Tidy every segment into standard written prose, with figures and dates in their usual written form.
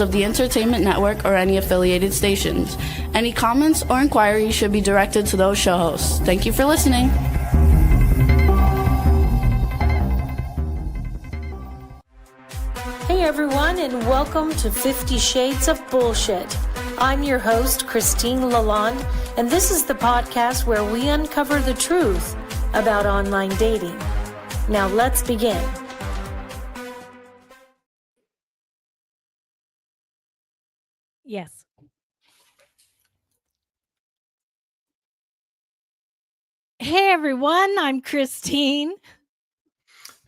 of the Entertainment Network or any affiliated stations. Any comments or inquiries should be directed to those show hosts. Thank you for listening. Hey everyone, and welcome to 50 Shades of Bullshit. I'm your host, Christine Lalonde, and this is the podcast where we uncover the truth about online dating. Now let's begin. Yes. Hey everyone, I'm Christine.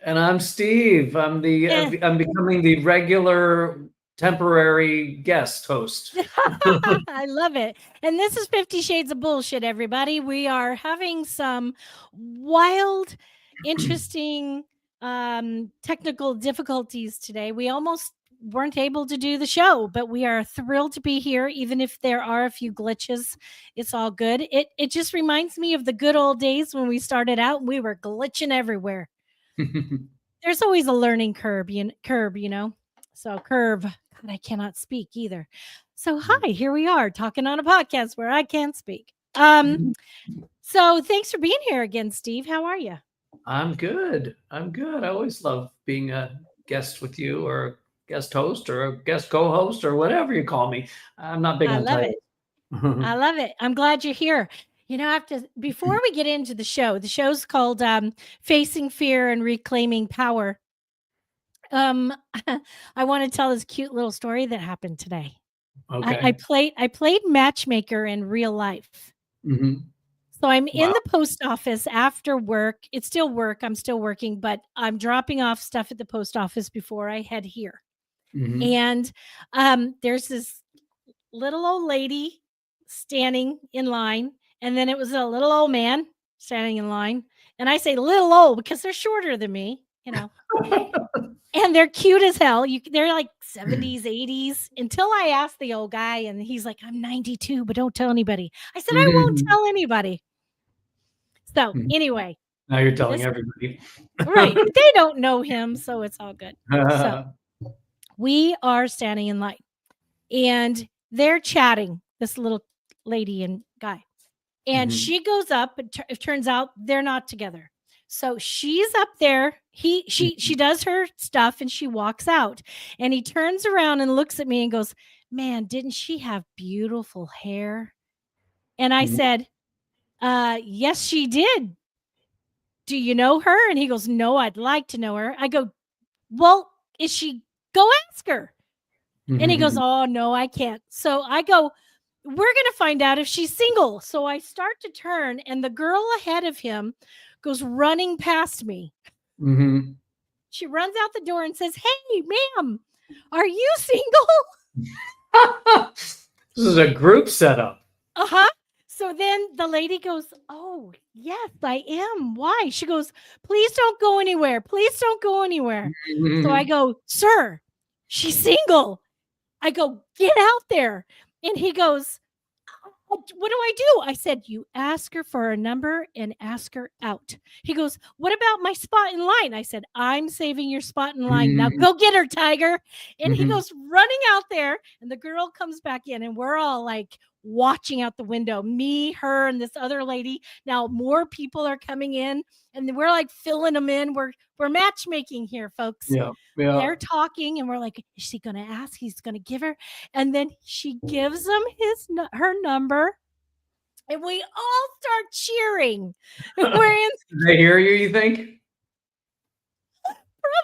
And I'm Steve. I'm becoming the regular temporary guest host. I love it. And this is 50 Shades of Bullshit, everybody. We are having some wild, interesting technical difficulties today. We almost weren't able to do the show, but we are thrilled to be here, even if there are a few glitches. It's all good. It just reminds me of the good old days when we started out and we were glitching everywhere. There's always a learning curve, you know. So curve. God, I cannot speak either. So hi, here we are talking on a podcast where I can't speak. So thanks for being here again, Steve. How are you? I'm good. I always love being a guest with you, or a guest host, or a guest co-host, or whatever you call me. I'm not big on titles. I love it. I'm glad you're here. You know, before we get into the show's called Facing Fear and Reclaiming Power. I want to tell this cute little story that happened today. Okay. I played matchmaker in real life. Mm-hmm. So I'm in the post office after work. It's still work. I'm still working, but I'm dropping off stuff at the post office before I head here. Mm-hmm. And there's this little old lady standing in line, and then it was a little old man standing in line. And I say little old because they're shorter than me, you know. And they're cute as hell. They're like 70s, 80s, until I asked the old guy, and he's like, I'm 92, but don't tell anybody. I said, I won't tell anybody. So anyway. Now you're telling everybody. Right. They don't know him, so it's all good. So we are standing in line, and they're chatting, this little lady and guy. And she goes up, and it turns out they're not together. So she's up there. She does her stuff and she walks out. And he turns around and looks at me and goes, man, didn't she have beautiful hair? And I said, yes, she did. Do you know her? And he goes, no, I'd like to know her. I go, well, is she? Go ask her. And he goes, oh, no, I can't. So I go, we're going to find out if she's single. So I start to turn, and the girl ahead of him goes running past me. She runs out the door and says, hey, ma'am, are you single? This is a group setup. So then the lady goes, oh, yes, I am. Why? She goes, please don't go anywhere. Please don't go anywhere. So I go, sir, she's single. I go, get out there. And he goes, what do I do? I said, you ask her for a number and ask her out. He goes, what about my spot in line? I said, I'm saving your spot in line. Now go get her, tiger. And he goes running out there, and the girl comes back in, and we're all like watching out the window, me, her, and this other lady. Now more people are coming in, and we're like filling them in. We're matchmaking here, folks. Yeah. They're talking, and we're like, is she going to ask? He's going to give her. And then she gives him her number, and we all start cheering. Did they hear you think?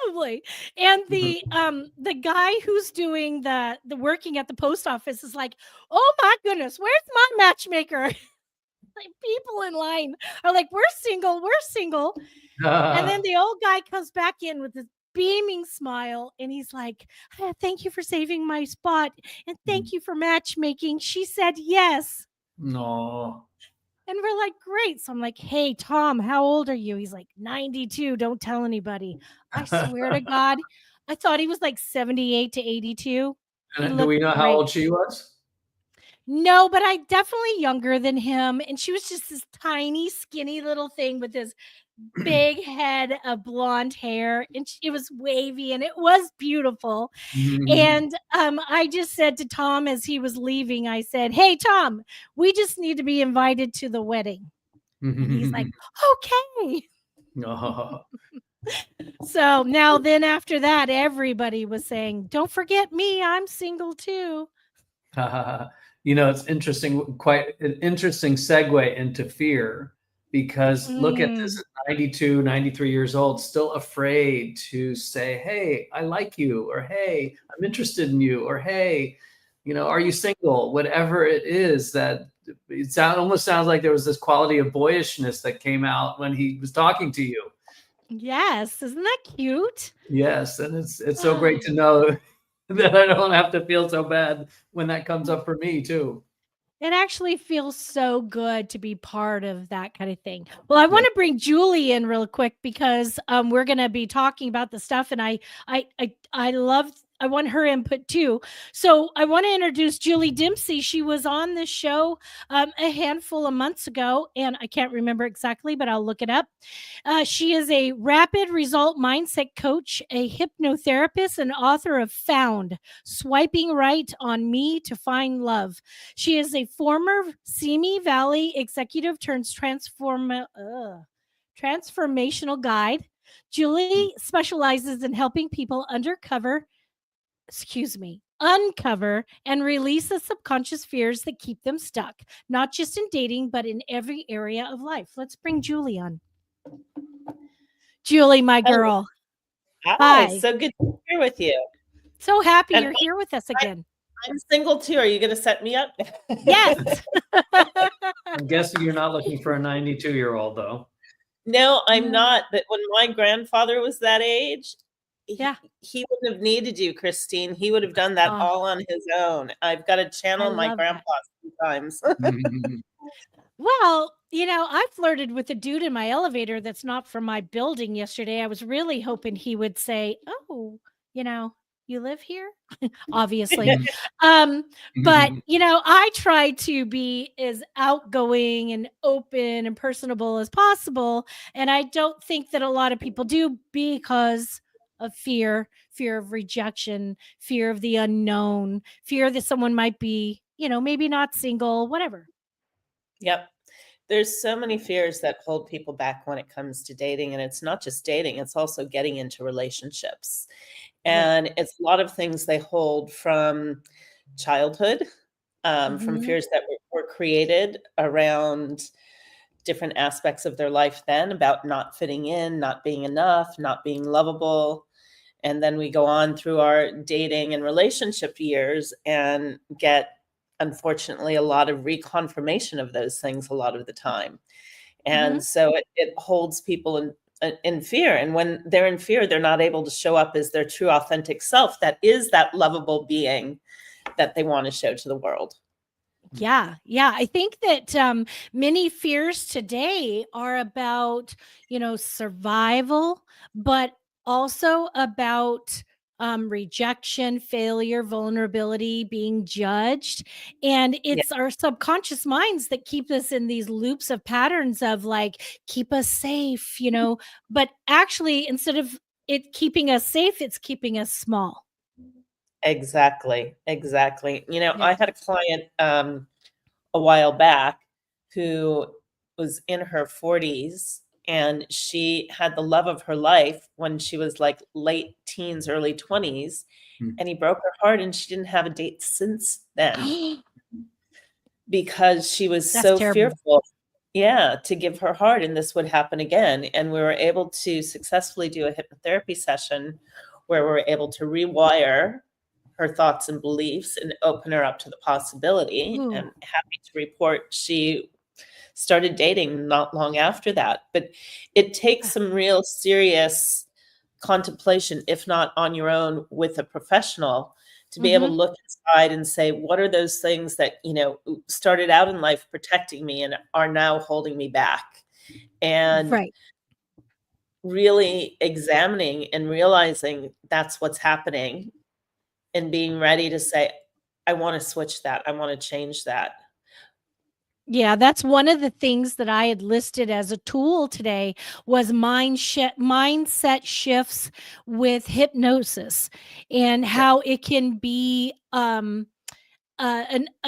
Probably. And the guy who's doing the working at the post office is like, oh my goodness, where's my matchmaker? Like, people in line are like, we're single. And then the old guy comes back in with this beaming smile, and he's like, thank you for saving my spot, and thank you for matchmaking. She said yes. No. And we're like, great. So I'm like, hey, Tom, how old are you? He's like, 92. Don't tell anybody. I swear to God, I thought he was like 78 to 82. And do we know how old she was? No, but I definitely younger than him. And she was just this tiny, skinny little thing with this big head of blonde hair, and it was wavy, and it was beautiful. And I just said to Tom as he was leaving, I said, "Hey, Tom, we just need to be invited to the wedding." And he's like, "Okay." Oh. So now, then after that, everybody was saying, "Don't forget me. I'm single too." It's interesting, quite an interesting segue into fear, because look at this, 92, 93 years old, still afraid to say, hey, I like you, or hey, I'm interested in you, or hey, are you single? Whatever it is, that it almost sounds like there was this quality of boyishness that came out when he was talking to you. Yes, isn't that cute? Yes, and it's so great to know that I don't have to feel so bad when that comes up for me too. It actually feels so good to be part of that kind of thing. Well, I Yeah. want to bring Julie in real quick because we're going to be talking about the stuff, and I want her input too. So I want to introduce Julie Demsey. She was on this show a handful of months ago, and I can't remember exactly, but I'll look it up. She is a rapid result mindset coach, a hypnotherapist, and author of Found: Swiping Right on Me to Find Love. She is a former Simi Valley executive turns transformational guide. Julie specializes in helping people uncover and release the subconscious fears that keep them stuck, not just in dating, but in every area of life. Let's bring Julie on. Julie, my Hello. girl. Hi, Hi. so good to be here with you. So happy And you're here with us again. I'm single too. Are you going to set me up? Yes. I'm guessing you're not looking for a 92-year-old, though. No, I'm not. But when my grandfather was that age, Yeah. he wouldn't have needed you, Christine. He would have done that all on his own. I've got to channel my grandpa sometimes. Well, I flirted with a dude in my elevator that's not from my building yesterday. I was really hoping he would say, "Oh, you live here?" Obviously. But, I try to be as outgoing and open and personable as possible. And I don't think that a lot of people do because of fear of rejection, fear of the unknown, fear that someone might be, maybe not single, whatever. Yep. There's so many fears that hold people back when it comes to dating. And it's not just dating, it's also getting into relationships. And it's a lot of things they hold from childhood, from fears that were created around different aspects of their life then, about not fitting in, not being enough, not being lovable. And then we go on through our dating and relationship years and get, unfortunately, a lot of reconfirmation of those things a lot of the time. And so it holds people in fear. And when they're in fear, they're not able to show up as their true authentic self. That is that lovable being that they want to show to the world. Yeah. Yeah. I think that many fears today are about, survival, but also about rejection, failure, vulnerability, being judged. And it's our subconscious minds that keep us in these loops of patterns of like, keep us safe, but actually, instead of it keeping us safe, it's keeping us small. Exactly. I had a client a while back who was in her 40s, and she had the love of her life when she was like late teens, early 20s, and he broke her heart, and she didn't have a date since then because she was so fearful. Yeah, to give her heart, and this would happen again. And we were able to successfully do a hypnotherapy session where we were able to rewire her thoughts and beliefs and open her up to the possibility. And happy to report she started dating not long after that. But it takes some real serious contemplation, if not on your own with a professional, to be able to look inside and say, what are those things that, started out in life protecting me and are now holding me back? And really examining and realizing that's what's happening, and being ready to say, I want to switch that. I want to change that. Yeah, that's one of the things that I had listed as a tool today was mindset shifts with hypnosis and how it can be a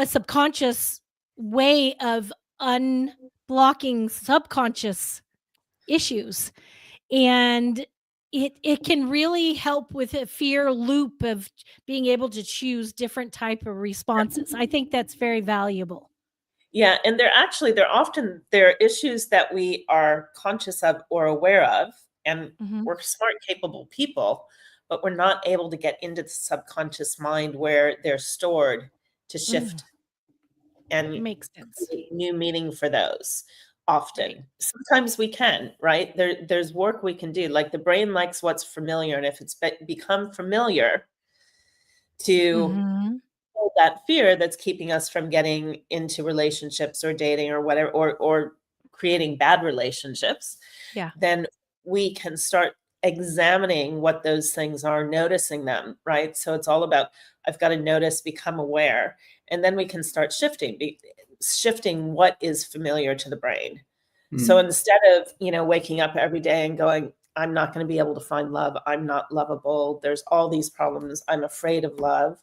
subconscious way of unblocking subconscious issues. And it can really help with a fear loop of being able to choose different type of responses. I think that's very valuable. Yeah, and they're issues that we are conscious of or aware of, and Mhm. we're smart, capable people, but we're not able to get into the subconscious mind where they're stored to Mm, shift and makes sense. create new meaning for those Right. often. Sometimes we can, right? There's work we can do. Like the brain likes what's familiar, and if it's become familiar to Mhm. hold that fear that's keeping us from getting into relationships or dating or whatever, or creating bad relationships, Yeah. then we can start examining what those things are, noticing them, right? So it's all about, I've got to notice, become aware, and then we can start shifting what is familiar to the brain. So instead of, waking up every day and going, I'm not going to be able to find love, I'm not lovable, there's all these problems, I'm afraid of love,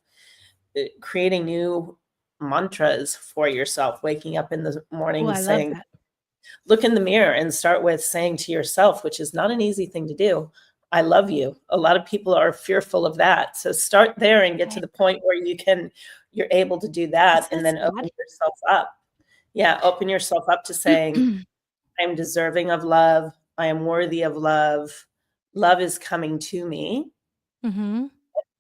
creating new mantras for yourself, waking up in the Oh, morning I love saying, that. look in the mirror and start with saying to yourself, which is not an easy thing to do, I love you. A lot of people are fearful of that. So start there and get to Right. the point where you're able to do that, Is and that then open sad? yourself up. Yeah, open yourself up to saying, I'm deserving of love. I am worthy of love. Love is coming to me. Mhm.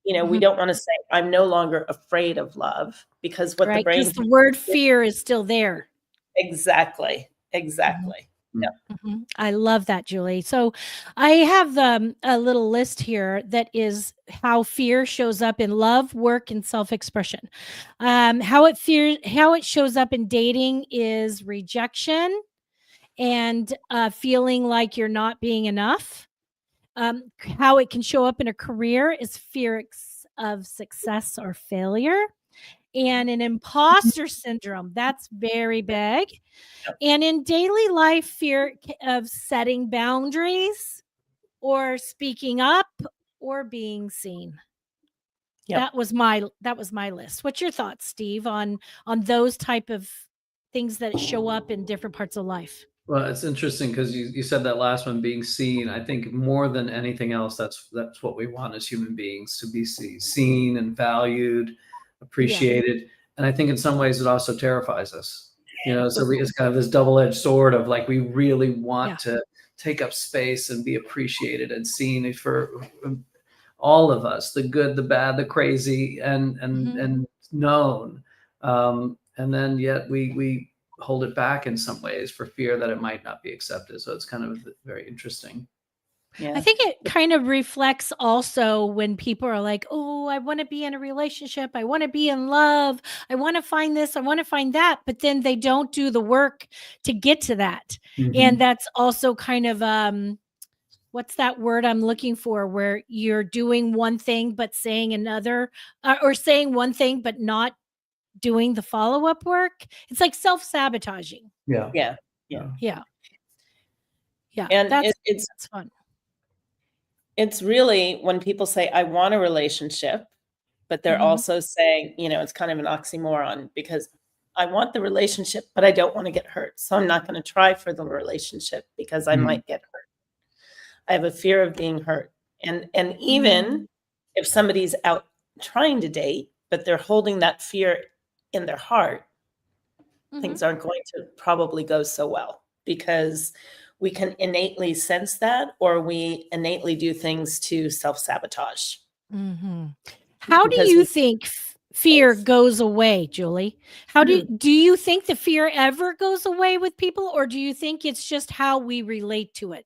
We Mhm. don't want to say, I'm no longer afraid of love, because what the Right, brain, because the word fear is still there. exactly, Mhm. exactly. Yeah. Mhm. I love that, Julie. So I have a little list here that is how fear shows up in love, work, and self-expression. How it shows up in dating is rejection and feeling like you're not being enough. How it can show up in a career is fear of success or failure, and an imposter syndrome. That's very big. And in daily life, fear of setting boundaries or speaking up or being seen. Yep. That was my list. What's your thoughts, Steve, on those type of things that show up in different parts of life? Well, it's interesting because you said that last one, being seen. I think more than anything else, that's what we want as human beings, to be seen and valued, Yeah. appreciated. And I think in some ways it also terrifies us. So it's kind of this double-edged sword of like we really Yeah. want to take up space and be appreciated and seen for all of us, the good, the bad, the crazy, and and Mhm. and known. And then yet we hold it back in some ways for fear that it might not be accepted. So it's kind of very interesting. I Yeah. think it kind of reflects also when people are like, "Oh, I want to be in a relationship. I want to be in love. I want to find this. I want to find that." But then they don't do the work to get to that. And Mhm. that's also kind of what's that word I'm looking for where you're doing one thing but saying another or saying one thing but not doing the follow-up work. It's like self-sabotaging. Yeah. Yeah. Yeah. Yeah. Yeah. Yeah. And That's it's that's fun. it's really when people say, I want a relationship, but they're Mhm. also saying, it's kind of an oxymoron, because I want the relationship, but I don't want to get hurt. So I'm not going to try for the relationship because I Mhm. might get hurt. I have a fear of being hurt. And even Mm. if somebody's out trying to date, but they're holding that fear in their heart, Mhm. things aren't going to probably go so well, because we can innately sense that, or we innately do things to self-sabotage Mhm. How do because you we think fear goes away, Julie? How do you think the fear ever goes away with people, or do you think it's just how we relate to it?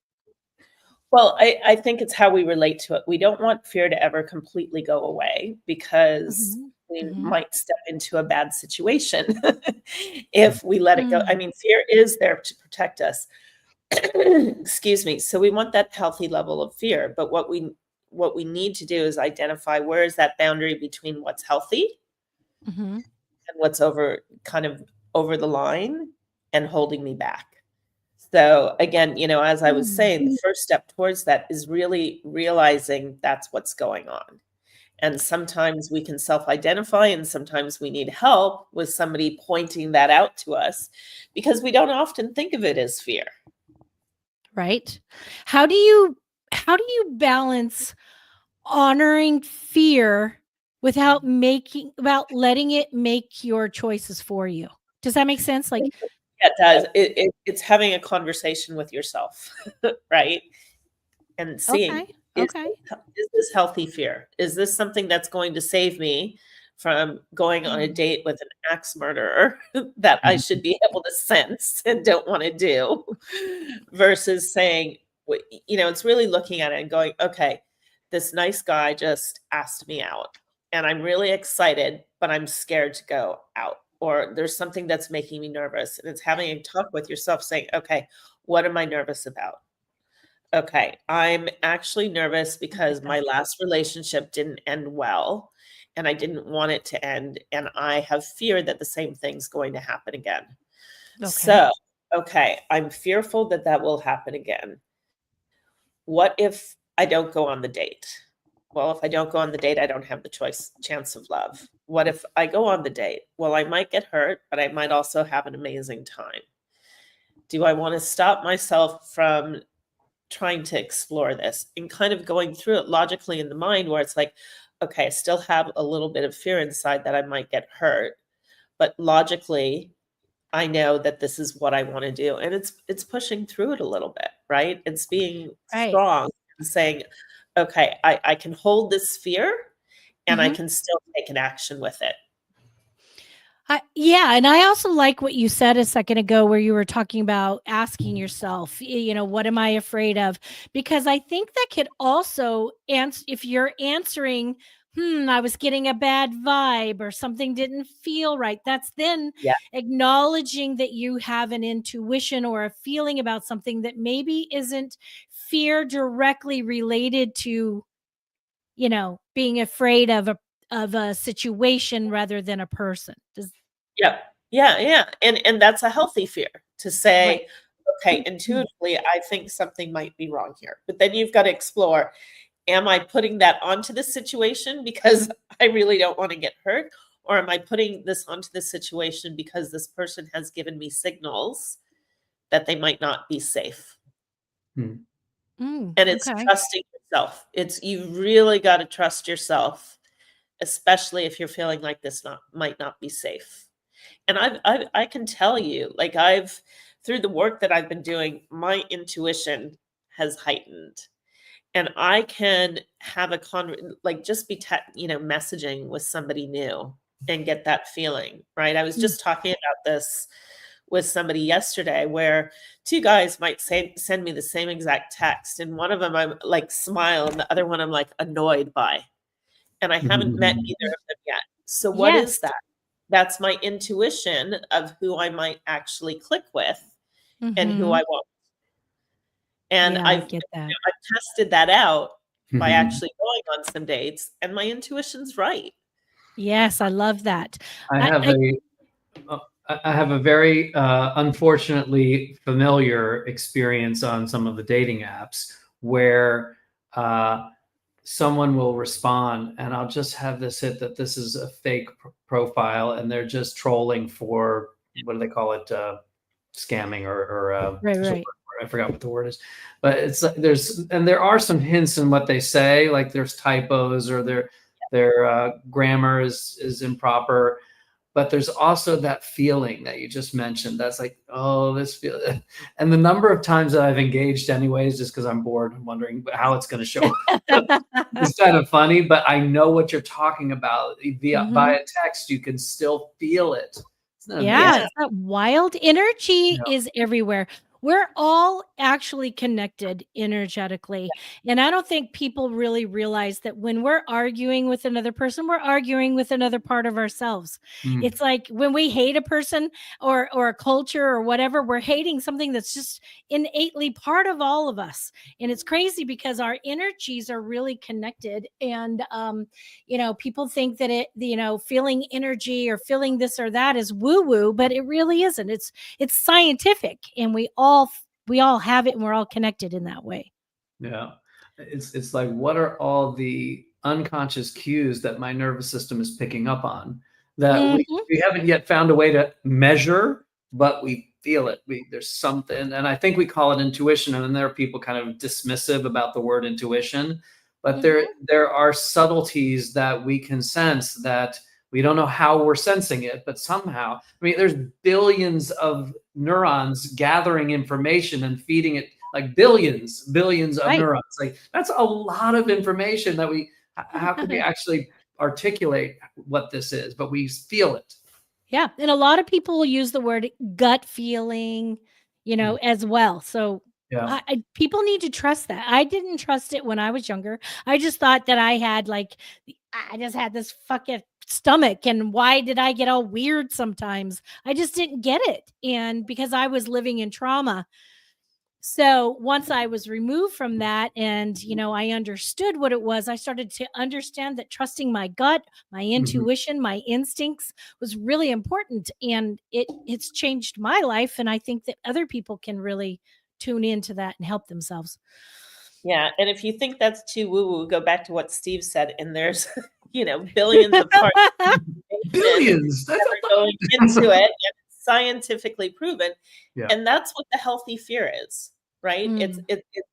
Well, I think it's how we relate to it. We don't want fear to ever completely go away, because Mhm. we Mhm. might step into a bad situation if we let it go. I Mm. mean, fear is there to protect us. Excuse me. So we want that healthy level of fear, but what we need to do is identify, where is that boundary between what's healthy Mhm. and what's over, kind of over the line. and holding me back. So again, as I was saying, the first step towards that is really realizing that's what's going on. And sometimes we can self-identify, and sometimes we need help with somebody pointing that out to us, because we don't often think of it as fear. Right. How do you balance honoring fear without letting it make your choices for you? Does that make sense? Like, Yeah, it does. It's having a conversation with yourself, right? And seeing, okay. is this healthy fear? Is this something that's going to save me from going on a date with an axe murderer that I should be able to sense and don't want to do? Versus saying, it's really looking at it and going, okay, this nice guy just asked me out and I'm really excited, but I'm scared to go out. Or there's something that's making me nervous. And it's having a talk with yourself saying, okay, what am I nervous about? Okay, I'm actually nervous because my last relationship didn't end well, and I didn't want it to end, and I have fear that the same thing's going to happen again. Okay. So, okay, I'm fearful that that will happen again. What if I don't go on the date? Well, if I don't go on the date, I don't have the chance of love. What if I go on the date? Well, I might get hurt, but I might also have an amazing time. Do I want to stop myself from trying to explore this and kind of going through it logically in the mind, where it's like, okay, I still have a little bit of fear inside that I might get hurt, but logically I know that this is what I want to do. And it's pushing through it a little bit, right? It's being strong and saying, okay, I can hold this fear and I can still take an action with it. Yeah. And I also like what you said a second ago, where you were talking about asking yourself, what am I afraid of? Because I think that could also answer, if you're answering, I was getting a bad vibe or something didn't feel right. That's then acknowledging that you have an intuition or a feeling about something that maybe isn't fear directly related to, being afraid of a situation rather than a person. Yeah. And that's a healthy fear to say, okay, intuitively, I think something might be wrong here. But then you've got to explore, am I putting that onto the situation because I really don't want to get hurt? Or am I putting this onto the situation because this person has given me signals that they might not be safe? And it's trusting yourself. You've really got to trust yourself, especially if you're feeling like this might not be safe. And I can tell you, like, through the work that I've been doing, my intuition has heightened, and I can have just be messaging with somebody new and get that feeling, right? I was just talking about this with somebody yesterday, where two guys might send me the same exact text, and one of them I'm like smile, and the other one I'm like annoyed by, and I haven't met either of them yet. So what is that? That's my intuition of who I might actually click with and who I won't. And I've tested that out by actually going on some dates, and my intuition's right. Yes, I love that. I have a very unfortunately familiar experience on some of the dating apps where someone will respond, and I'll just have this hit that this is a fake profile, and they're just trolling for, what do they call it? Scamming or right. I forgot what the word is, but there are some hints in what they say, like there's typos or their grammar is improper. But there's also that feeling that you just mentioned. That's like, oh, this feel. And the number of times that I've engaged anyways, just because I'm bored and wondering how it's going to show up. It's kind of funny, but I know what you're talking about. Via text, you can still feel it. That wild energy is everywhere. We're all actually connected energetically. And I don't think people really realize that when we're arguing with another person, we're arguing with another part of ourselves. Mm. It's like when we hate a person or a culture or whatever, we're hating something that's just innately part of all of us. And it's crazy because our energies are really connected. And, people think that feeling energy or feeling this or that is woo woo, but it really isn't. It's scientific, and we all have it, and we're all connected in that way. Yeah. It's like, what are all the unconscious cues that my nervous system is picking up on that we haven't yet found a way to measure, but we feel it. There's something, and I think we call it intuition. And then there are people kind of dismissive about the word intuition, but there are subtleties that we can sense that we don't know how we're sensing it, but somehow, I mean, there's billions of neurons gathering information and feeding it, like billions of neurons. Like, that's a lot of information that how could we actually articulate what this is, but we feel it. Yeah. And a lot of people will use the word gut feeling, as well. So Yeah. people need to trust that. I didn't trust it when I was younger. I just thought that I just had this fucking stomach, and why did I get all weird sometimes? I just didn't get it. And because I was living in trauma. So once I was removed from that and, I understood what it was, I started to understand that trusting my gut, my intuition, my instincts was really important. And it's changed my life. And I think that other people can really tune into that and help themselves. Yeah. And if you think that's too woo-woo, go back to what Steve said. And there's, billions of parts. Billions. That's going into it. And it's scientifically proven. Yeah. And that's what the healthy fear is, right?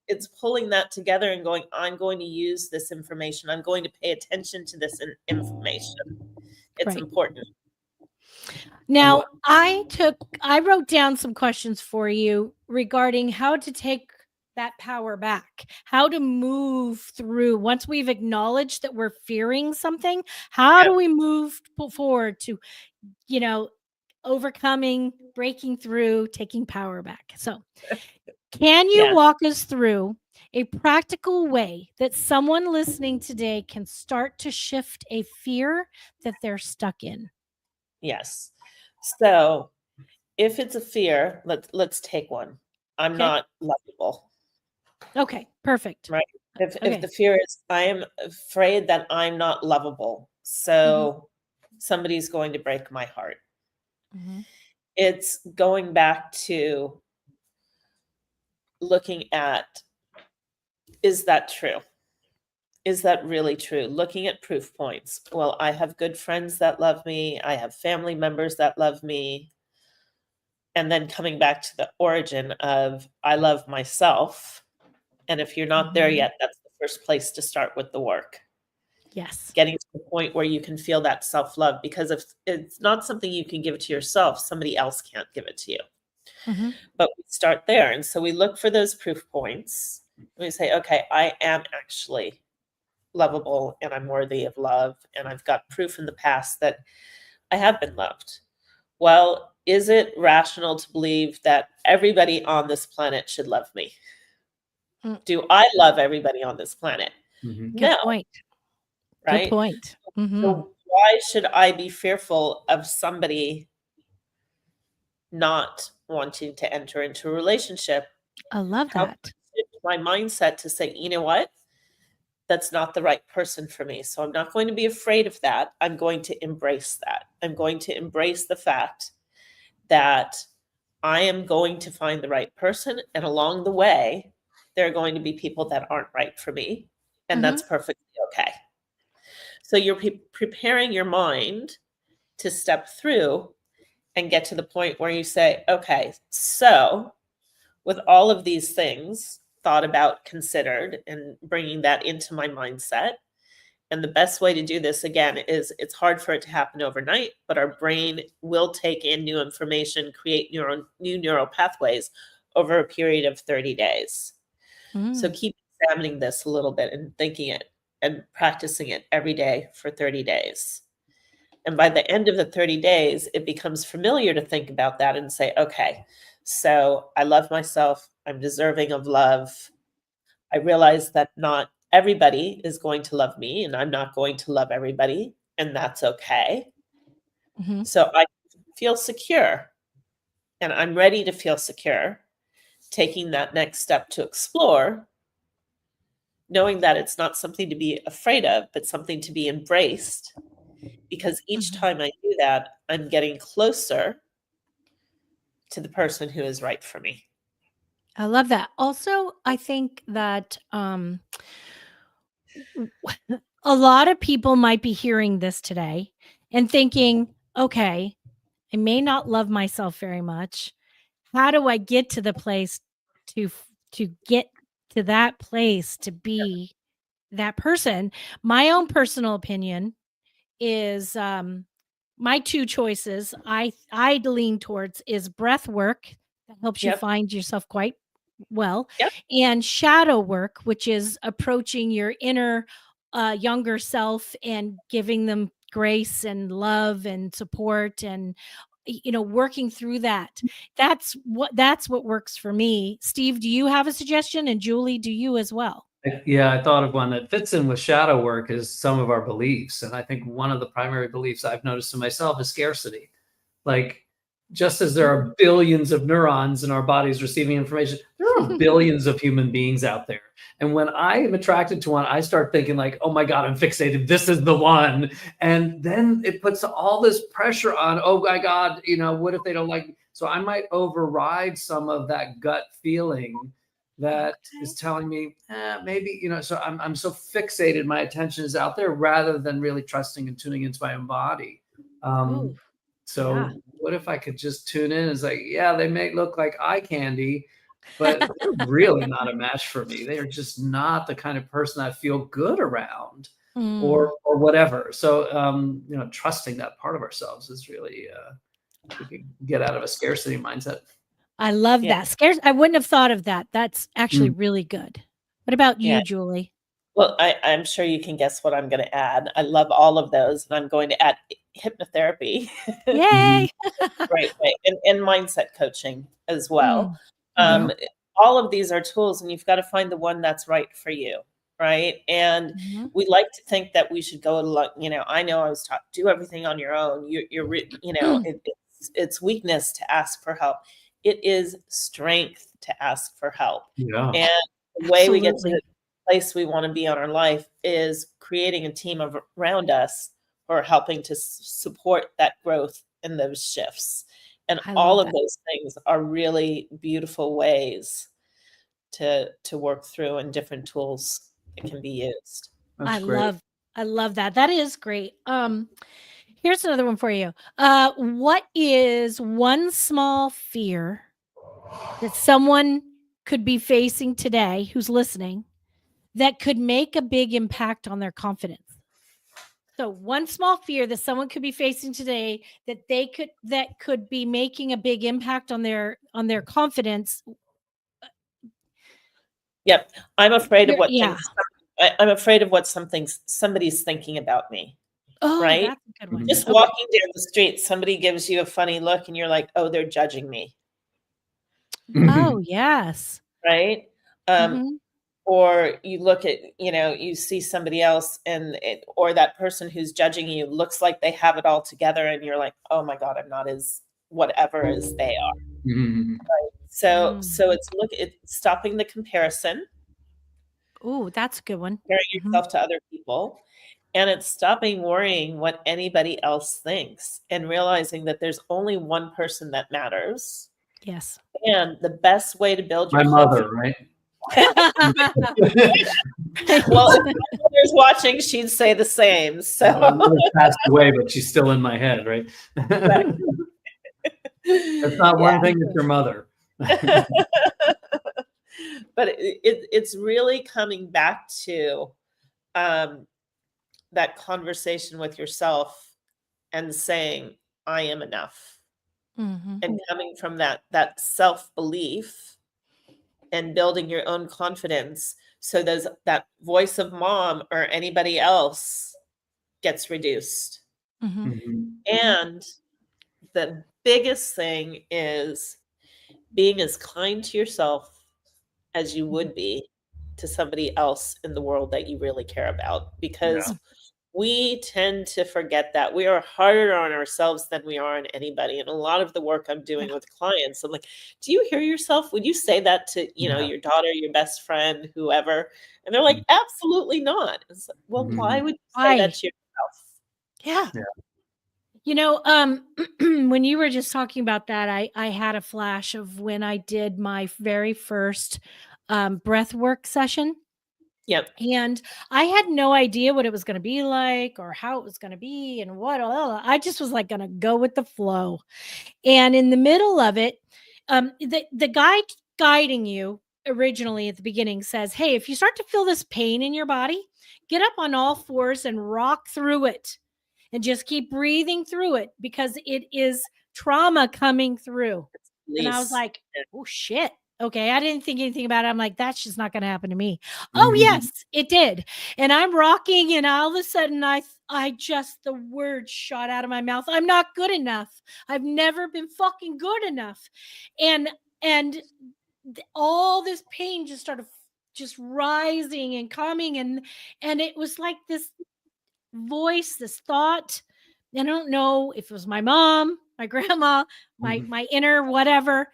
It's pulling that together and going, I'm going to use this information. I'm going to pay attention to this information. It's important. Now, I wrote down some questions for you regarding how to take that power back, how to move through once we've acknowledged that we're fearing something. How do we move forward to, overcoming, breaking through, taking power back? So, can you walk us through a practical way that someone listening today can start to shift a fear that they're stuck in? Yes. So if it's a fear, let's take one. I'm not lovable. Okay, perfect. Right. If the fear is, I am afraid that I'm not lovable, so somebody's going to break my heart. It's going back to looking at, is that true? Is that really true? Looking at proof points. Well, I have good friends that love me. I have family members that love me. And then coming back to the origin of, I love myself. And if you're not there yet, that's the first place to start with the work. Yes. Getting to the point where you can feel that self-love, because if it's not something you can give to yourself, somebody else can't give it to you. But we start there. And so we look for those proof points. And we say, okay, I am actually lovable and I'm worthy of love. And I've got proof in the past that I have been loved. Well, is it rational to believe that everybody on this planet should love me? Do I love everybody on this planet? Good point. Right? Good point. So why should I be fearful of somebody not wanting to enter into a relationship? I love that. My mindset to say, you know what? That's not the right person for me. So I'm not going to be afraid of that. I'm going to embrace that. I'm going to embrace the fact that I am going to find the right person. And along the way, there are going to be people that aren't right for me. And that's perfectly okay. So you're preparing your mind to step through and get to the point where you say, okay, so with all of these things thought about, considered, and bringing that into my mindset. And the best way to do this, again, is it's hard for it to happen overnight, but our brain will take in new information, create new neural pathways over a period of 30 days. So keep examining this a little bit and thinking it and practicing it every day for 30 days. And by the end of the 30 days, it becomes familiar to think about that and say, okay, So I love myself. I'm deserving of love. I realize that not everybody is going to love me, and I'm not going to love everybody, and that's okay. Mm-hmm. So I feel secure, and I'm ready to feel secure, taking that next step to explore, knowing that it's not something to be afraid of, but something to be embraced. Because each Mm-hmm. time I do that, I'm getting closer to the person who is right for me. I love that. Also, I think that a lot of people might be hearing this today and thinking, okay, I may not love myself very much. How do I get to the place to get to that place to be that person? My own personal opinion is my two choices I lean towards is breath work that helps you Yep. find yourself quite well, Yep. and shadow work, which is approaching your inner younger self and giving them grace and love and support, and working through that. That's what works for me. Steve, do you have a suggestion? And Julie, do you as well? Yeah, I thought of one that fits in with shadow work is some of our beliefs. And I think one of the primary beliefs I've noticed in myself is scarcity. Like, just as there are billions of neurons in our bodies receiving information, there are billions of human beings out there. And when I am attracted to one, I start thinking like, oh my God, I'm fixated. This is the one. And then it puts all this pressure on, oh my God, what if they don't like me? So I might override some of that gut feeling that is telling me maybe, so I'm so fixated. My attention is out there rather than really trusting and tuning into my own body. Ooh, So yeah. what if I could just tune in? It's like, yeah, they may look like eye candy, but they're really not a match for me. They are just not the kind of person I feel good around or whatever. So, trusting that part of ourselves is really, we can get out of a scarcity mindset. I love Yeah. that. I wouldn't have thought of that. That's actually Mm. really good. What about you, Yeah. Julie? Well, I'm sure you can guess what I'm going to add. I love all of those, and I'm going to add hypnotherapy. Yay! Right. And mindset coaching as well. Mhm. All of these are tools, and you've got to find the one that's right for you. Right. And Mhm. we like to think that we should go, I know I was taught, do everything on your own. It's weakness to ask for help. It is strength to ask for help. Yeah. And the way we get to the Absolutely. place we want to be on our life is creating a team around us who are helping to support that growth and those shifts. And I all love of that. those things are really beautiful ways to work through, and different tools that can be used. That's great. I love that. That is great. Here's another one for you. What is one small fear that someone could be facing today who's listening that could make a big impact on their confidence? So one small fear that someone could be facing today that could be making a big impact on their confidence. Yep. I'm afraid of what Yeah. I'm afraid of what somebody's thinking about me. Oh, Right? that's a good one. Just Okay. walking down the street, somebody gives you a funny look and you're like, oh, they're judging me. Oh, yes. Right. Mhm. Or you look at, you see somebody else or that person who's judging you looks like they have it all together. And you're like, oh my God, I'm not as whatever as they are. Mhm. So it's stopping the comparison, Ooh, that's a good one. comparing Mhm. yourself to other people. And it's stopping worrying what anybody else thinks and realizing that there's only one person that matters. Yes. And the best way to build your My mother, confidence. right? Well, if my mother's watching, she'd say the same. My So mother passed away, but she's still in my head, right? That's not one thing, it's your mother. But it's really coming back to that conversation with yourself and saying, I am enough. Mhm. And coming from that self-belief and building your own confidence, so that voice of mom or anybody else gets reduced. Mhm. Mhm. And the biggest thing is being as kind to yourself as you would be to somebody else in the world that you really care about, because we tend to forget that we are harder on ourselves than we are on anybody. And a lot of the work I'm doing with clients, I'm like, do you hear yourself? Would you say that to, your daughter, your best friend, whoever? And they're like, absolutely not. It's like, well, why would you say that to yourself? Yeah. When you were just talking about that, I had a flash of when I did my very first breath work session. Yep. And I had no idea what it was going to be like or how it was going to be and what. I just was like going to go with the flow. And in the middle of it, the guy guiding you originally at the beginning says, hey, if you start to feel this pain in your body, get up on all fours and rock through it and just keep breathing through it, because it is trauma coming through. And I was like, oh, shit. Okay, I didn't think anything about it. I'm like, that's just not going to happen to me. Oh, yes, it did. And I'm rocking, and all of a sudden, the words shot out of my mouth. I'm not good enough. I've never been fucking good enough. And all this pain just started just rising and coming, and it was like this voice, this thought. I don't know if it was my mom, my grandma, my inner whatever,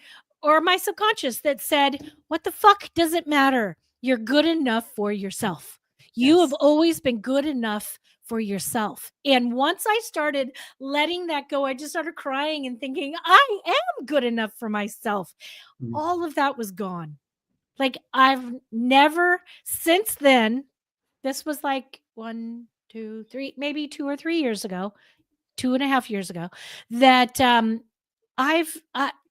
or my subconscious that said, what the fuck does it matter? You're good enough for yourself. You have always been good enough for yourself. And once I started letting that go, I just started crying and thinking, I am good enough for myself. All of that was gone. Like, I've never since then, this was like 1, 2, 3, maybe 2 or 3 years ago, 2.5 years ago, that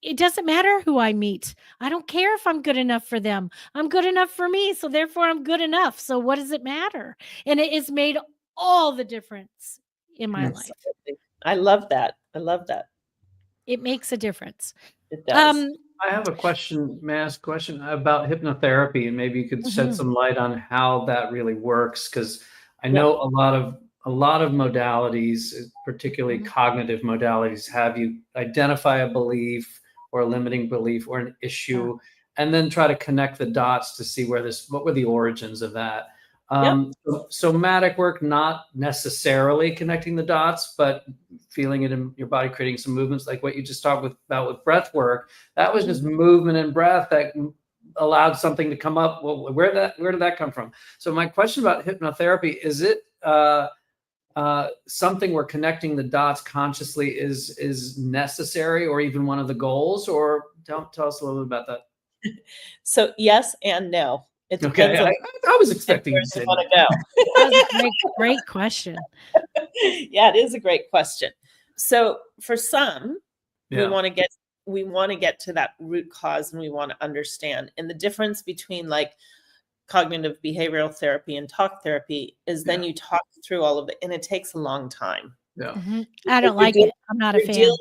it doesn't matter who I meet. I don't care if I'm good enough for them. I'm good enough for me. So therefore I'm good enough. So what does it matter? And it has made all the difference in my life. I love that. I love that. It makes a difference. It does. I have a question, may I ask a question about hypnotherapy, and maybe you could shed some light on how that really works, because I know a lot of modalities, particularly cognitive modalities, have you identify a belief or a limiting belief or an issue, and then try to connect the dots to see what were the origins of that. Somatic work, not necessarily connecting the dots, but feeling it in your body, creating some movements like what you just talked about with breath work. That was just movement and breath that allowed something to come up. Well, where did that come from? So my question about hypnotherapy, is it something where connecting the dots consciously is necessary, or even one of the goals? Or tell us a little bit about that. So yes and no. It depends on I was expecting you to say want to go. That was a great question. Yeah, it is a great question. So for some, we want to get to that root cause, and we want to understand. And the difference between like cognitive behavioral therapy and talk therapy is then you talk through all of it, and it takes a long time. I don't like it. I'm not a fan.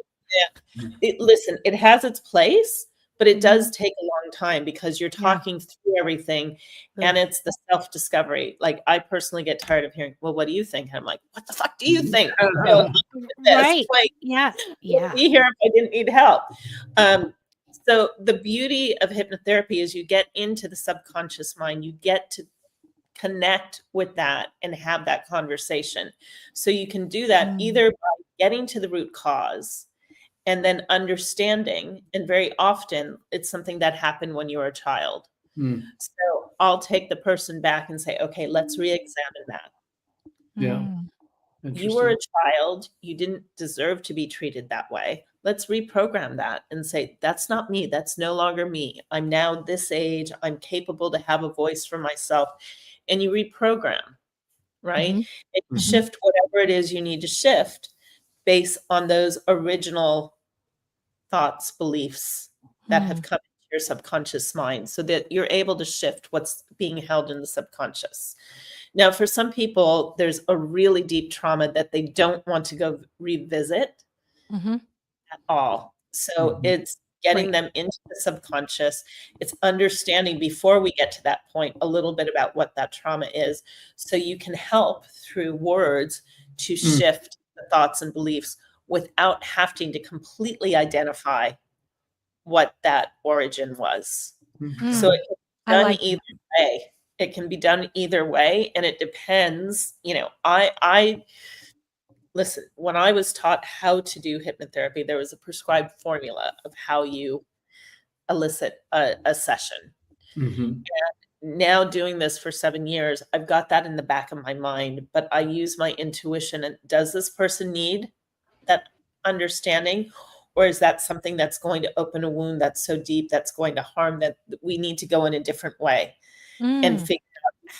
Listen, it has its place, but it does take a long time, because you're talking through everything, and it's the self-discovery. Like, I personally get tired of hearing, well, what do you think? And I'm like, what the fuck do you think? Right. Like, yeah. Be here if I didn't need help. So the beauty of hypnotherapy is you get into the subconscious mind, you get to connect with that and have that conversation. So you can do that either by getting to the root cause and then understanding. And very often it's something that happened when you were a child. So I'll take the person back and say, okay, let's re-examine that. You were a child. You didn't deserve to be treated that way. Let's reprogram that and say, that's not me. That's no longer me. I'm now this age. I'm capable to have a voice for myself. And you reprogram, right? And you shift whatever it is you need to shift based on those original thoughts, beliefs that have come into your subconscious mind, so that you're able to shift what's being held in the subconscious. Now, for some people, there's a really deep trauma that they don't want to go revisit at all. So it's getting them into the subconscious. It's understanding, before we get to that point, a little bit about what that trauma is, so you can help through words to shift the thoughts and beliefs without having to completely identify what that origin was. Mhm. So it can be I done like either way. It can be done either way, and it depends. I listen, when I was taught how to do hypnotherapy, there was a prescribed formula of how you elicit a session. Mhm. Now doing this for 7 years, I've got that in the back of my mind, but I use my intuition. And does this person need that understanding? Or is that something that's going to open a wound that's so deep that's going to harm, that we need to go in a different way and Mm. figure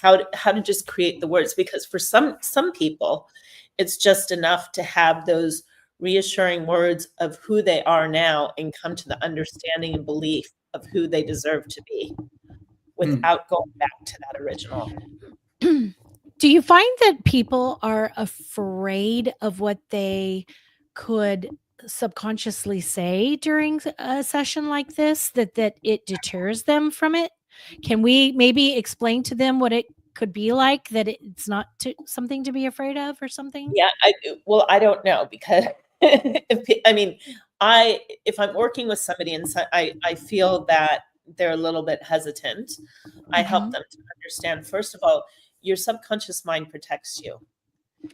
out how to just create the words? Because for some people, it's just enough to have those reassuring words of who they are now and come to the understanding and belief of who they deserve to be, Mm. without going back to that original. Do you find that people are afraid of what they could subconsciously say during a session like this, that it deters them from it? Can we maybe explain to them what it could be like, that it's not something to be afraid of or something? Yeah, I don't know, because I mean, if I'm working with somebody and I feel that they're a little bit hesitant, I help Mhm. them to understand, first of all, your subconscious mind protects you.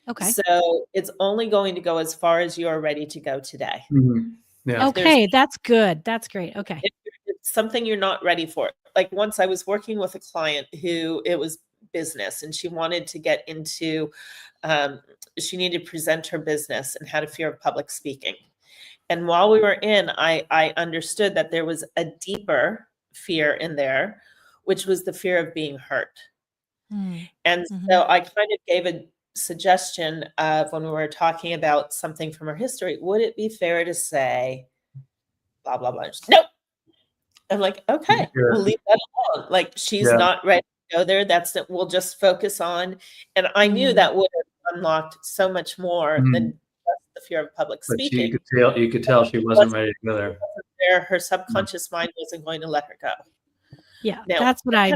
Okay. So it's only going to go as far as you're ready to go today. Mhm. Yeah. If there's Okay, that's good. That's great. Okay. if it's something you're not ready for. Like, once I was working with a client who, it was business, and she wanted to get into, she needed to present her business and had a fear of public speaking. And while we were in, I understood that there was a deeper fear in there, which was the fear of being hurt. Mm. And Mhm. so I kind of gave a suggestion of, when we were talking about something from her history, would it be fair to say blah, blah, blah? Nope. I'm like, okay, we'll Sure. leave that alone. Like, she's Yeah. not ready to go there. That's it. We'll just focus on. And I knew Mhm. that would have unlocked so much more than Mhm. just the fear of public But you speaking. could tell she wasn't ready to go there. There, her Mm. subconscious mind wasn't going to let her go. Yeah, Now, that's what I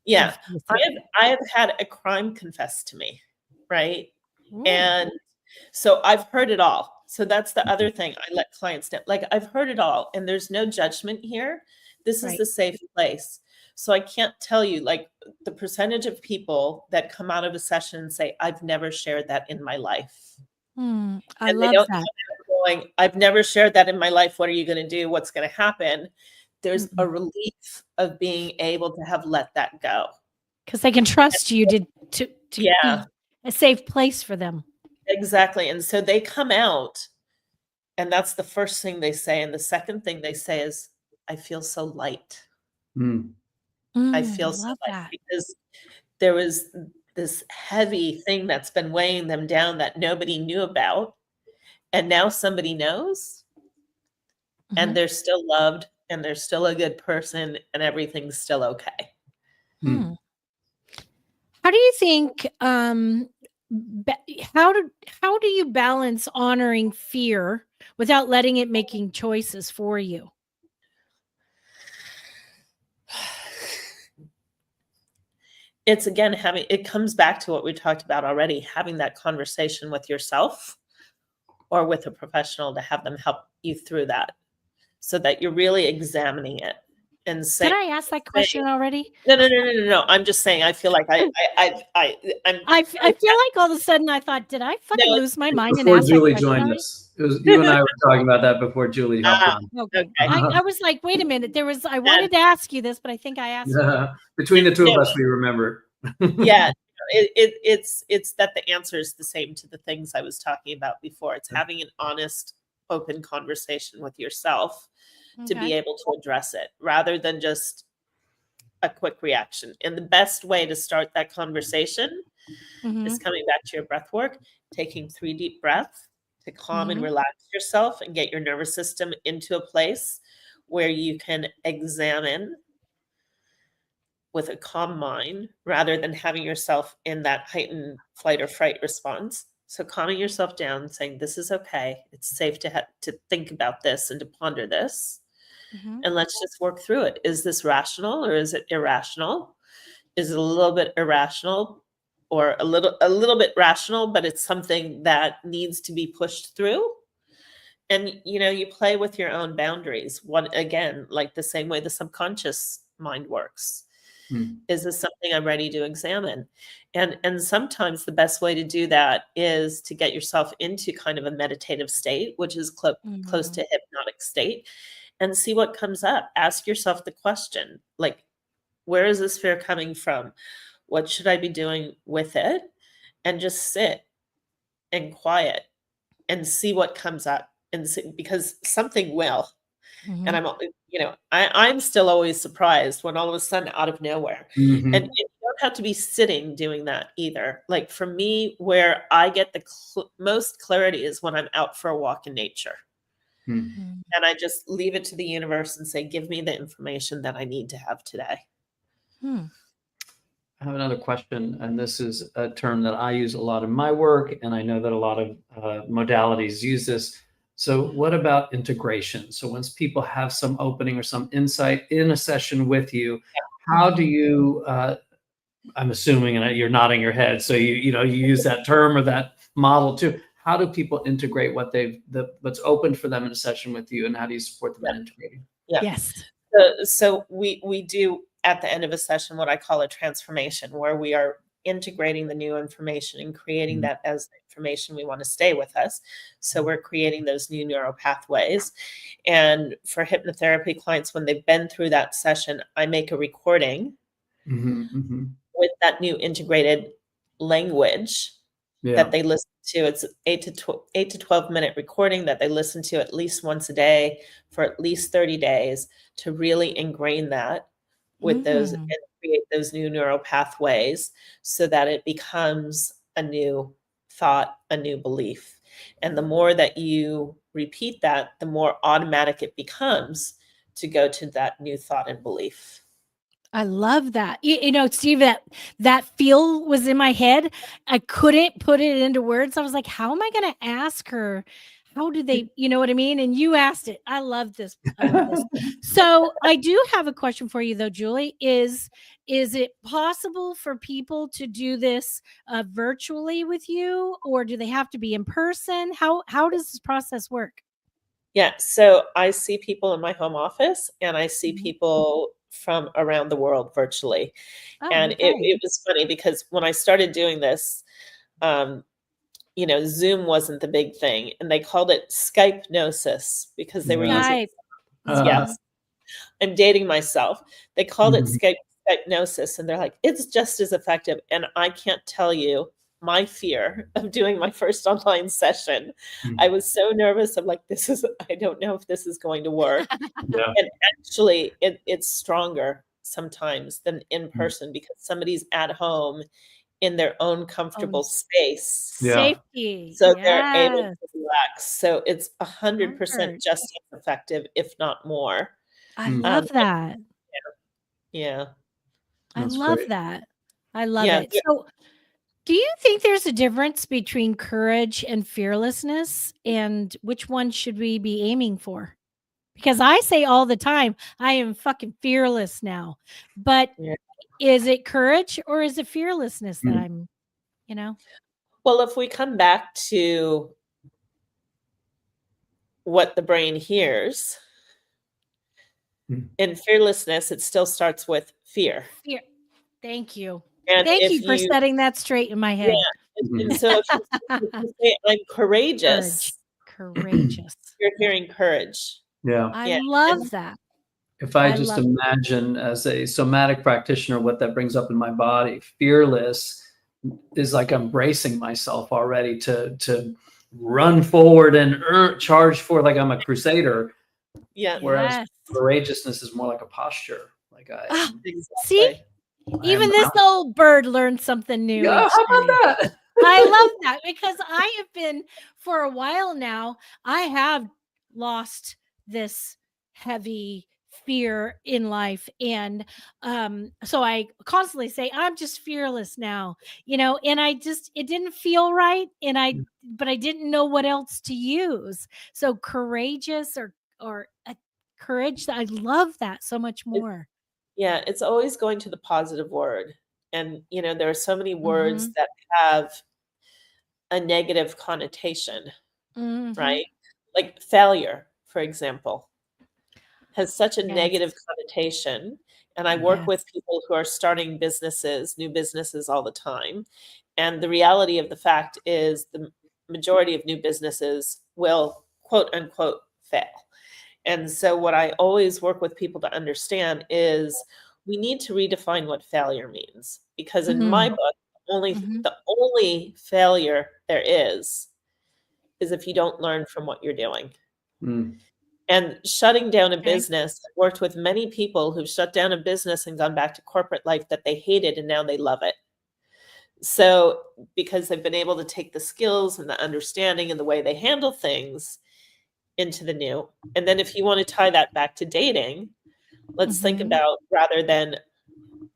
yeah, was with I you. have had a crime confessed to me, right? Ooh. And so I've heard it all. So that's the Mhm. other thing I let clients know. Like, I've heard it all, and there's no judgment here. This is Right. the safe place. So I can't tell you, like, the percentage of people that come out of a session and say, I've never shared that in my life. I And they love don't that. come out going, I've never shared that in my life. What are you going to do? What's going to happen? There's a Mm-mm. relief of being able to have let that go. 'Cause they can trust you to Yeah, be a safe place for them. exactly. And so they come out, and that's the first thing they say. And the second thing they say is, I feel so light. Mm. I I feel so love light, that. because there was this heavy thing that's been weighing them down that nobody knew about. And now somebody knows, and Mhm. they're still loved, and they're still a good person, and everything's still okay. Hmm. How do you think, how do you balance honoring fear without letting it making choices for you? It's, again, it comes back to what we talked about already, having that conversation with yourself or with a professional to have them help you through that, so that you're really examining it and Did saying, I ask that question already? no, no, no, no, no, no. I'm just saying, I feel like I'm I feel like all of a sudden I thought, "Did I no, fucking lose my mind and Before ask that Julie question joined already?" us. It was you and I were talking about that before Julie hopped ah, on. Okay. okay. I was like, "Wait a minute, I Then, wanted to ask you this, but I think I asked you." Yeah. Between the two of no, us, we remember. yeah, it's that the answer is the same to the things I was talking about before. It's having an honest, open conversation with yourself to be Okay. able to address it, rather than just a quick reaction. And the best way to start that conversation is Mhm. coming back to your breath work, taking 3 deep breaths to calm and Mhm. relax yourself and get your nervous system into a place where you can examine with a calm mind, rather than having yourself in that heightened flight or fright response. So calming yourself down, saying, this is okay. It's safe to think about this and to ponder this. Mhm. And let's just work through it. Is this rational or is it irrational? Is it a little bit irrational, or a little bit rational, but it's something that needs to be pushed through? And, you play with your own boundaries. Again, like the same way the subconscious mind works. Is this something I'm ready to examine? And sometimes the best way to do that is to get yourself into kind of a meditative state, which is close to hypnotic state, and see what comes up. Ask yourself the question, like, where is this fear coming from? What should I be doing with it? And just sit and quiet and see what comes up, and see, because something will. And I'm still always surprised when all of a sudden, out of nowhere, and you don't have to be sitting doing that either. Like for me, where I get the most clarity is when I'm out for a walk in nature. And I just leave it to the universe and say, give me the information that I need to have today. I have another question, and this is a term that I use a lot in my work, and I know that a lot of modalities use this. So what about integration? So once people have some opening or some insight in a session with you, how do you, I'm assuming, and you're nodding your head, so you use that term or that model too. How do people integrate what's open for them in a session with you, and how do you support them in integrating? Yes. So we do at the end of a session what I call a transformation, where we are integrating the new information and creating that as the information we want to stay with us. So we're creating those new neural pathways. And for hypnotherapy clients, when they've been through that session, I make a recording with that new integrated language that they listen to. It's 8 to 12 minute recording that they listen to at least once a day for at least 30 days to really ingrain that with those and create those new neural pathways so that it becomes a new thought, a new belief. And the more that you repeat that, the more automatic it becomes to go to that new thought and belief. I love that. Steve, that feel was in my head. I couldn't put it into words. I was like, how am I going to ask her? How do they, you know what I mean? And you asked it. I love this. So I do have a question for you though, Julie. Is it possible for people to do this virtually with you, or do they have to be in person? How does this process work? Yeah. So I see people in my home office, and I see people from around the world virtually. And it was funny because when I started doing this, Zoom wasn't the big thing, and they called it Skype-nosis because they were using yes. I'm dating myself. They called it Skype-nosis, and they're like, it's just as effective. And I can't tell you my fear of doing my first online session. I was so nervous. I'm like, I don't know if this is going to work. And actually it's stronger sometimes than in person because somebody's at home in their own comfortable space. Safety. So they're able to relax. So it's 100% just as effective, if not more. I love that. Yeah. I love that. I love it. So do you think there's a difference between courage and fearlessness, and which one should we be aiming for? Because I say all the time, I am fucking fearless now, but is it courage or is it fearlessness that I'm, Well, if we come back to what the brain hears, in fearlessness, it still starts with fear. Fear. Thank you. And Thank you for setting that straight in my head. Yeah. And so if you say, I'm courageous. Courageous. You're hearing courage. I love that. If I just imagine as a somatic practitioner what that brings up in my body, fearless is like I'm bracing myself already to run forward and charge forward like I'm a crusader. Yeah. Whereas courageousness is more like a posture. Like see, even this old bird learned something new. Yeah, how about that? I love that because I have been for a while now. I have lost this heavy fear in life, and so I constantly say I'm just fearless now, and it didn't feel right, and but I didn't know what else to use. So courageous or courage, I love that so much more. Yeah, it's always going to the positive word. And, there are so many words that have a negative connotation, right? like failure, for example, has such a Yes. negative connotation. And I work with people who are starting businesses, new businesses all the time. And the reality of the fact is the majority of new businesses will, quote unquote, fail. And so, what I always work with people to understand is we need to redefine what failure means. Because in my book, the only failure there is if you don't learn from what you're doing. Mm. And shutting down a Okay. business, I've worked with many people who've shut down a business and gone back to corporate life that they hated and now they love it. So, because they've been able to take the skills and the understanding and the way they handle things into the new. And then if you want to tie that back to dating, let's think about, rather than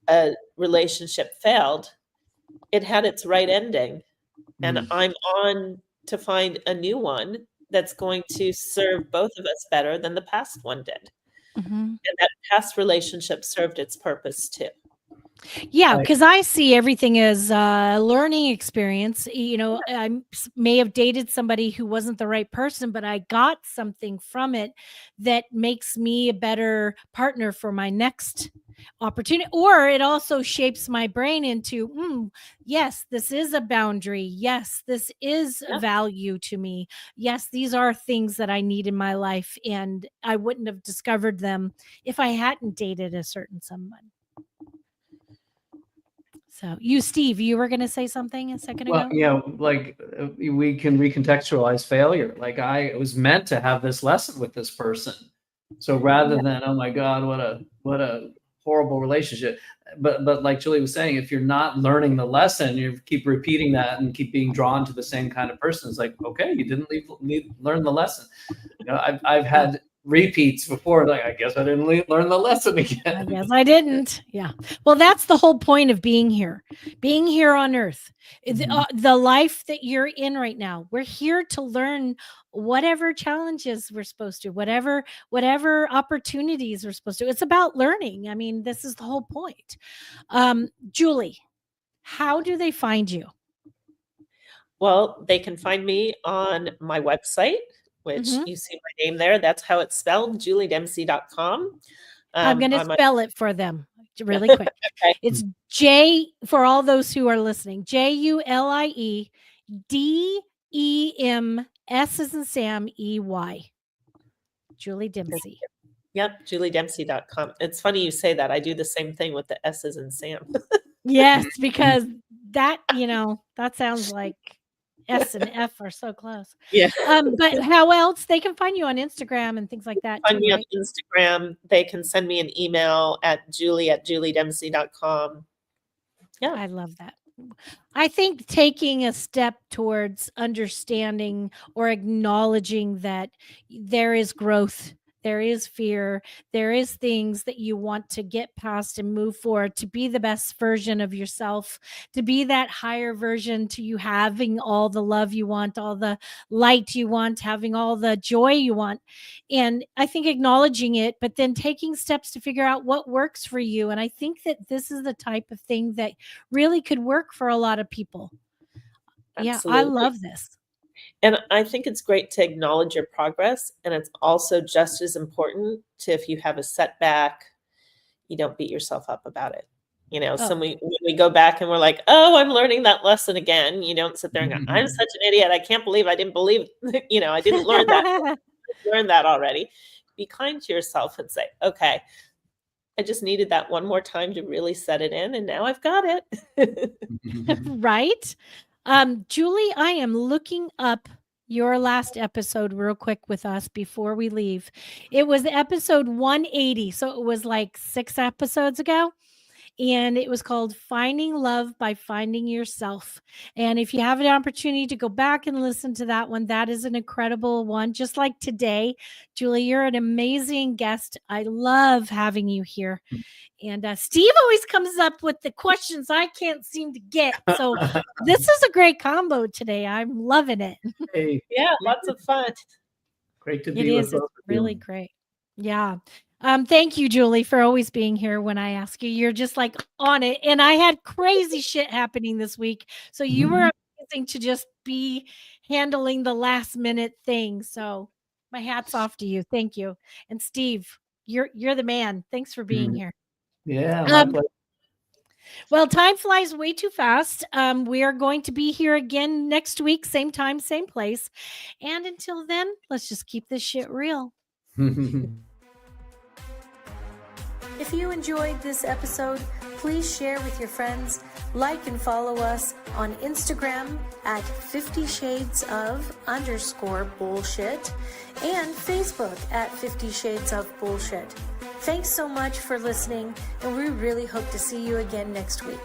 a relationship failed, it had its right ending. And I'm on to find a new one that's going to serve both of us better than the past one did. And that past relationship served its purpose too. Yeah, because I see everything as a learning experience. You know, I may have dated somebody who wasn't the right person, but I got something from it that makes me a better partner for my next opportunity. Or it also shapes my brain into, yes, this is a boundary. Yes, this is a value to me. Yes, these are things that I need in my life. And I wouldn't have discovered them if I hadn't dated a certain someone. So Steve, you were going to say something a second ago? Well, yeah, like we can recontextualize failure. Like I was meant to have this lesson with this person. So rather than, oh my God, what a horrible relationship. But like Julie was saying, if you're not learning the lesson, you keep repeating that and keep being drawn to the same kind of person. It's like, okay, you didn't learn the lesson. You know, I've had repeats before, like, I guess I didn't learn the lesson again. I guess I didn't. Yeah. Well, that's the whole point of being here on earth. The life that you're in right now, we're here to learn whatever challenges we're supposed to, whatever opportunities we're supposed to. It's about learning. I mean, this is the whole point. Julie, how do they find you? Well, they can find me on my website, which you see my name there. That's how it's spelled, juliedemsey.com. I'm going to spell it for them really quick. Okay. It's J, for all those who are listening, JuliedDems, as in Sam, EY. Julie Demsey. Yep, juliedemsey.com. It's funny you say that. I do the same thing with the S's in Sam. Yes, because that, that sounds like S and F are so close. Yeah. But how else? They can find you on Instagram and things like that. Find me on Instagram. They can send me an email at julie@juliedemsey.com. Yeah. I love that. I think taking a step towards understanding or acknowledging that there is growth, there is fear, there is things that you want to get past and move forward to be the best version of yourself, to be that higher version, to you having all the love you want, all the light you want, having all the joy you want. And I think acknowledging it, but then taking steps to figure out what works for you. And I think that this is the type of thing that really could work for a lot of people. Absolutely. Yeah, I love this. And I think it's great to acknowledge your progress. And it's also just as important to, if you have a setback, you don't beat yourself up about it. So when we go back and we're like, oh, I'm learning that lesson again. You don't sit there and go, I'm such an idiot. I can't believe I didn't believe, I didn't learn that. I learned that already. Be kind to yourself and say, okay, I just needed that one more time to really set it in. And now I've got it. Right? Julie, I am looking up your last episode real quick with us before we leave. It was episode 180. So it was like 6 episodes ago. And it was called Finding Love by Finding Yourself. And if you have an opportunity to go back and listen to that one, that is an incredible one. Just like today, Julie, you're an amazing guest. I love having you here. And Steve always comes up with the questions I can't seem to get. So this is a great combo today. I'm loving it. Hey. Yeah, lots of fun. Great to be with both of you. Really great. Yeah. Thank you, Julie, for always being here when I ask you. You're just like on it. And I had crazy shit happening this week. So you were amazing to just be handling the last minute thing. So My hat's off to you. Thank you. And Steve, you're the man. Thanks for being here. Yeah, my pleasure. Well, time flies way too fast. We are going to be here again next week, same time, same place. And until then, let's just keep this shit real. If you enjoyed this episode, please share with your friends, like and follow us on Instagram at 50 Shades of _bullshit and Facebook at 50 Shades of Bullshit. Thanks so much for listening, and we really hope to see you again next week.